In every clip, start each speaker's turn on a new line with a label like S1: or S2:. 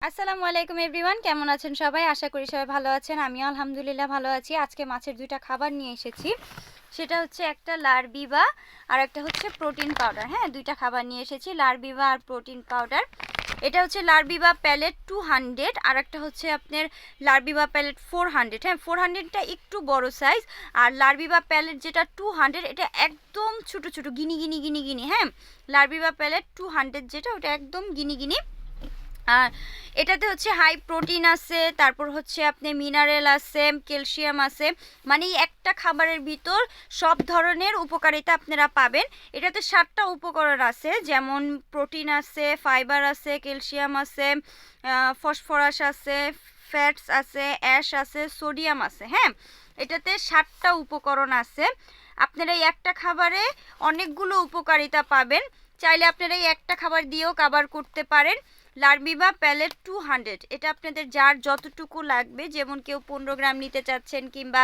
S1: আসসালামু আলাইকুম এভরিওয়ান, কেমন আছেন সবাই? আশা করি সবাই ভালো আছেন। আমিও আলহামদুলিল্লাহ ভালো আছি। আজকে মাছের দুইটা খাবার নিয়ে এসেছি। সেটা হচ্ছে একটা লারবিবা আর একটা হচ্ছে প্রোটিন পাউডার। হ্যাঁ, দুইটা খাবার নিয়ে এসেছি, লারবিবা আর প্রোটিন পাউডার। এটা হচ্ছে লারবিবা প্যালেট 200 আর একটা হচ্ছে আপনার লারবিবা প্যালেট 400। হ্যাঁ, 400টা একটু বড় সাইজ, আর লারবিবা প্যালেট যেটা 200 এটা একদম ছোটো ছোটো গিনি গিনি গিনি গিনি। হ্যাঁ, লারবিবা প্যালেট 200 যেটা ওটা একদম গিনি গিনি। আর এটাতে হচ্ছে হাই প্রোটিন আছে, তারপর হচ্ছে আপনি মিনারেল আছে, ক্যালসিয়াম আছে, মানে একটা খাবারের ভিতর সব ধরনের উপকারিতা আপনারা পাবেন। এটাতে 7টা উপকরণ আছে, যেমন প্রোটিন আছে, ফাইবার আছে, ক্যালসিয়াম আছে, ফসফরাস আছে, ফ্যাটস আছে, অ্যাশ আছে, সোডিয়াম আছে। হ্যাঁ, এটাতে 7টা উপকরণ আছে। আপনারা এই একটা খাবারে অনেকগুলো উপকারিতা পাবেন। চাইলে আপনারা এই একটা খাবার দিয়েও কাভার করতে পারেন। লারবিবা প্যালেট 200 এটা আপনাদের যার যতটুকু লাগবে, যেমন কেউ 15 গ্রাম নিতে চাচ্ছেন কিংবা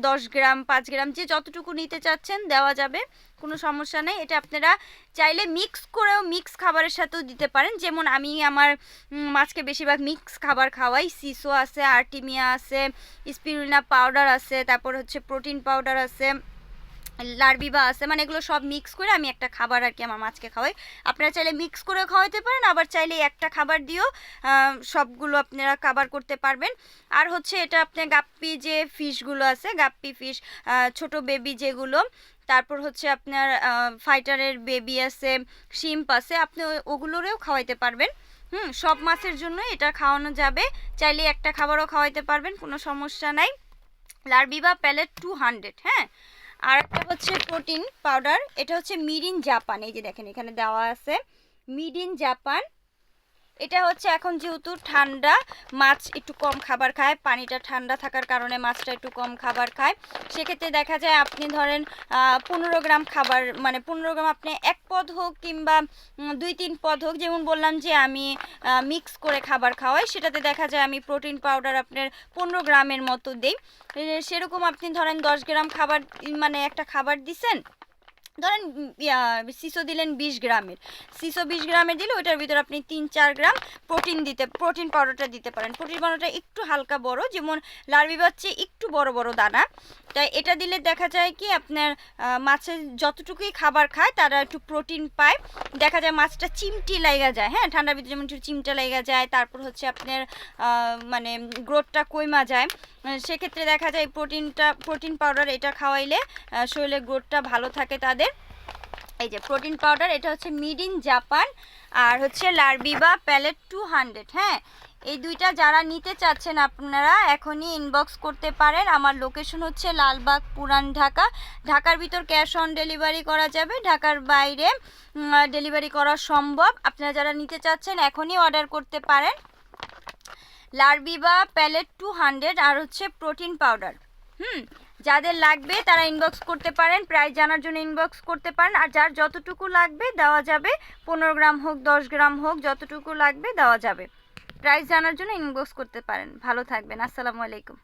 S1: 10 গ্রাম 5 গ্রাম যে যতটুকু নিতে চাচ্ছেন দেওয়া যাবে, কোনো সমস্যা নেই। এটা আপনারা চাইলে মিক্স করেও মিক্স খাবারের সাথেও দিতে পারেন। যেমন আমি আমার মাছকে বেশিরভাগ মিক্স খাবার খাওয়াই। সিসো আছে, আর্টিমিয়া আছে, স্পিরুলিনা পাউডার আছে, তারপর হচ্ছে প্রোটিন পাউডার আছে, লারবিবা আছে, মানে এগুলো সব মিক্স করে আমি একটা খাবার আর কি আমার মাছকে খাওয়াই। আপনারা চাইলে মিক্স করে খাওয়াতে পারেন, আবার চাইলে একটা খাবার দিয়েও সবগুলো আপনারা কাভার করতে পারবেন। আর হচ্ছে এটা আপনি গাপ্পি যে ফিশগুলো আছে, গাপ্পি ফিশ, ছোট বেবি যেগুলো, তারপর হচ্ছে আপনার ফাইটারের বেবি আছে, শিম্প আছে, আপনি ওগুলোরেও খাওয়াইতে পারবেন। সব মাছের জন্য এটা খাওয়ানো যাবে, চাইলে একটা খাবারও খাওয়াইতে পারবেন, কোনো সমস্যা নাই। লারবিবা প্যালেট 200। হ্যাঁ, আর একটা হচ্ছে প্রোটিন পাউডার, এটা হচ্ছে মেড ইন জাপান। এই যে দেখেন এখানে দেওয়া আছে মেড ইন জাপান। এটা হচ্ছে এখন যেহেতু ঠান্ডা, মাছ একটু কম খাবার খায়, পানিটা ঠান্ডা থাকার কারণে মাছটা একটু কম খাবার খায়। সেক্ষেত্রে দেখা যায় আপনি ধরেন 15 গ্রাম খাবার, মানে 15 গ্রাম আপনি এক পদ হোক কিংবা 2-3 পদ হোক, যেমন বললাম যে আমি মিক্স করে খাবার খাওয়াই, সেটাতে দেখা যায় আমি প্রোটিন পাউডার আপনার 15 গ্রামের মতো দিই। সেরকম আপনি ধরেন 10 গ্রাম খাবার, মানে একটা খাবার দিছেন, ধরেন সিসো দিলেন 20 গ্রামের, সিসো 20 গ্রামের দিলে ওইটার ভিতরে আপনি 3-4 গ্রাম প্রোটিন পাউডারটা দিতে পারেন। প্রোটিন পাউডারটা একটু হালকা বড়, যেমন লারবিবার চেয়ে একটু বড় বড় দানা, তাই এটা দিলে দেখা যায় কি আপনার মাছের যতটুকুই খাবার খায় তারা একটু প্রোটিন পায়। দেখা যায় মাছটা চিমটি লাগা যায়। হ্যাঁ, ঠান্ডার ভিতরে যেমন একটু চিমটা লাগা যায়, তারপর হচ্ছে আপনার মানে গ্রোথটা কমা যায়। সেক্ষেত্রে দেখা যায় প্রোটিন পাউডার এটা খাওয়াইলে শরীরের গ্রোথটা ভালো থাকে তাদের। এই যে প্রোটিন পাউডার, এটা হচ্ছে মেড ইন জাপান, আর হচ্ছে লারবিবা প্যালেট 200। হ্যাঁ, এই দুইটা যারা নিতে চাচ্ছেন আপনারা এখনই ইনবক্স করতে পারেন। আমার লোকেশন হচ্ছে লালবাগ, পুরান ঢাকা। ঢাকার ভিতর ক্যাশ অন ডেলিভারি করা যাবে, ঢাকার বাইরে ডেলিভারি করা সম্ভব। আপনারা যারা নিতে চাচ্ছেন এখনই অর্ডার করতে পারেন। লারবিবা প্যালেট 200 আর হচ্ছে প্রোটিন পাউডার। যাদের লাগবে তারা ইনবক্স করতে পারেন, প্রাইস জানার জন্য ইনবক্স করতে পারেন। আর যার যতটুকু লাগবে দেওয়া যাবে, 15 গ্রাম হোক 10 গ্রাম হোক, যতটুকু লাগবে দেওয়া যাবে। প্রাইস জানার জন্য ইনবক্স করতে পারেন। ভালো থাকবেন, আসসালামু আলাইকুম।